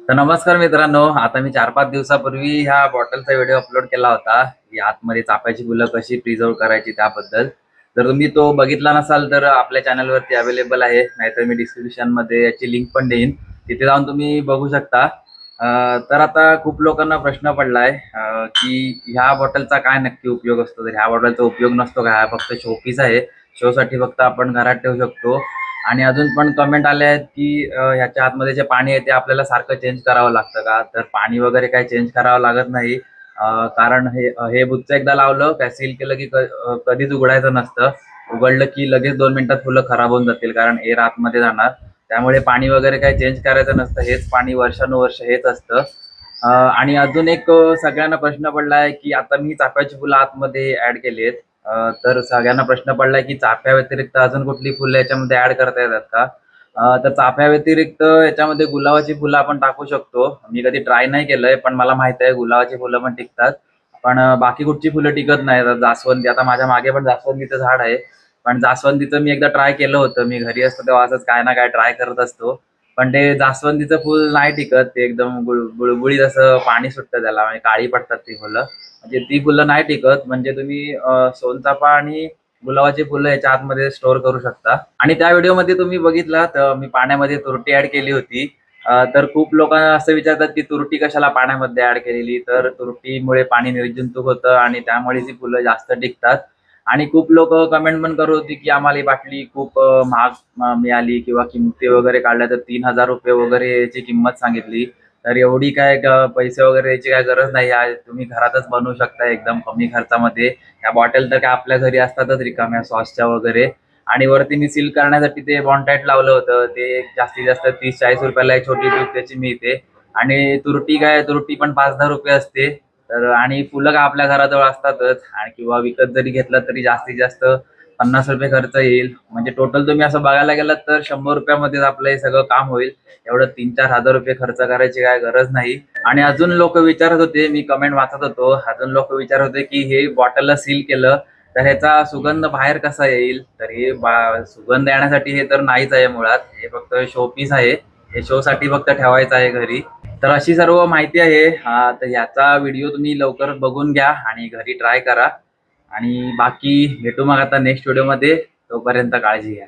तर नमस्कार मित्रांनो, आता मी 4-5 दिवसापूर्वी ह्या बॉटलचा व्हिडिओ अपलोड केला होता, की आतमध्ये चाफ्याची फुलं कशी प्रिझर्व्ह करायची त्याबद्दल. जर तुम्ही तो बघितला नसाल तर आपल्या चॅनलवरती अवेलेबल आहे, नाहीतर मी डिस्क्रिप्शनमध्ये याची लिंक पण देईन, तिथे जाऊन तुम्ही बघू शकता. तर आता खूप लोकांना प्रश्न पडलाय की ह्या बॉटलचा काय नक्की उपयोग असतो. तर ह्या बॉटलचा उपयोग नसतो का, हा फक्त शोपीस आहे, शोसाठी फक्त आपण घरात ठेवू शकतो. आणि अजून पण कमेंट आले आहेत की ह्याच्या आतमध्ये जे पाणी आहे ते आपल्याला सारखं चेंज करावं लागतं का. तर पाणी वगैरे काही चेंज करावं लागत नाही, कारण हे हे बुच्च एकदा लावलं काय सील केलं की कधीच उघडायचं नसतं. उघडलं की लगेच 2 मिनिटात फुलं खराब होऊन जातील, कारण एअर आतमध्ये जाणार. त्यामुळे पाणी वगैरे काही चेंज करायचं नसतं, हेच पाणी वर्षानुवर्ष हेच असतं. आणि अजून एक सगळ्यांना प्रश्न पडला आहे की आता मी चाफ्याची फुलं आतमध्ये ऍड केली आहेत. तर सगळ्यांना प्रश्न पडलाय की चाफ्या व्यतिरिक्त अजून कुठली फुलं याच्यामध्ये ऍड करता येतात का. तर चाफ्या व्यतिरिक्त याच्यामध्ये गुलाबाची फुलं आपण टाकू शकतो. मी कधी ट्राय नाही केलंय, पण मला माहित आहे गुलाबाची फुलं पण टिकतात. पण बाकी कुठची फुलं टिकत नाही. जास्वंदी, आता माझ्या मागे पण जास्वंदीचं झाड आहे, पण जास्वंदीचं मी एकदा ट्राय केलं होतं. मी घरी असतो तेव्हा असंच काय ना काय ट्राय करत असतो, पण ते जास्वंदीचं फुल नाही टिकत. ते एकदम गुळगुळीत असं पाणी सुटतं त्याला, म्हणजे काळी पडतात ती फुलं. म्हणजे ती फुलं नाही टिकत. म्हणजे तुम्ही सोनचाफा आणि गुलाबाची फुलं याच्या आतमध्ये स्टोअर करू शकता. आणि त्या व्हिडिओमध्ये तुम्ही बघितला तर मी पाण्यामध्ये तुरटी ऍड केली होती. तर खूप लोकांना असं विचारतात की तुरटी कशाला पाण्यामध्ये ऍड केलेली. तर तुरटीमुळे पाणी निर्जंतुक होतं आणि त्यामुळे ती फुलं जास्त टिकतात. आणि खूप लोक कमेंट पण करत होती की आम्हाला ही बाटली खूप महाग मिळाली, किंवा किमती वगैरे काढल्या तर 3,000 रुपये वगैरे याची किंमत सांगितली. तर एवढी काय पैसे वगैरे याची काय गरज नाही आहे, तुम्ही घरातच बनवू शकता एकदम कमी खर्चामध्ये. या बॉटल तर काय आपल्या घरी असतातच रिकाम्या सॉसच्या वगैरे. आणि वरती मी सील करण्यासाठी ते बॉन्टाईट लावलं होतं, ते जास्तीत जास्त 30-40 रुपयाला एक छोटी ट्यूब त्याची मिळते. आणि तुरटी काय, तुरटी पण 5-10 रुपये असते. तर आणि फुलं काय आपल्या घराजवळ असतातच, आणि किंवा विकत जरी घेतलं तरी जास्तीत जास्त 50 रुपये खर्च येईल. म्हणजे टोटल तुम्ही असं बघायला गेलं तर 100 रुपयामध्येच आपलं हे सगळं काम होईल. एवढं 3-4 हजार रुपये खर्च करायची काय गरज नाही. आणि अजून लोक विचारत होते, मी कमेंट वाचत होतो, अजून लोक विचारत होते की हे बॉटलला सील केलं तर ह्याचा सुगंध बाहेर कसा येईल. तर हे सुगंध येण्यासाठी हे तर नाहीच आहे मुळात, हे फक्त शो पीस आहे. हे शो साठी फक्त ठेवायचं आहे घरी. तर अशी सर्व माहिती आहे. तर याचा व्हिडिओ तुम्ही लवकर बघून घ्या आणि घरी ट्राय करा. आणि बाकी भेटू मग आता नेक्स्ट व्हिडिओमध्ये. तोपर्यंत काळजी घ्या.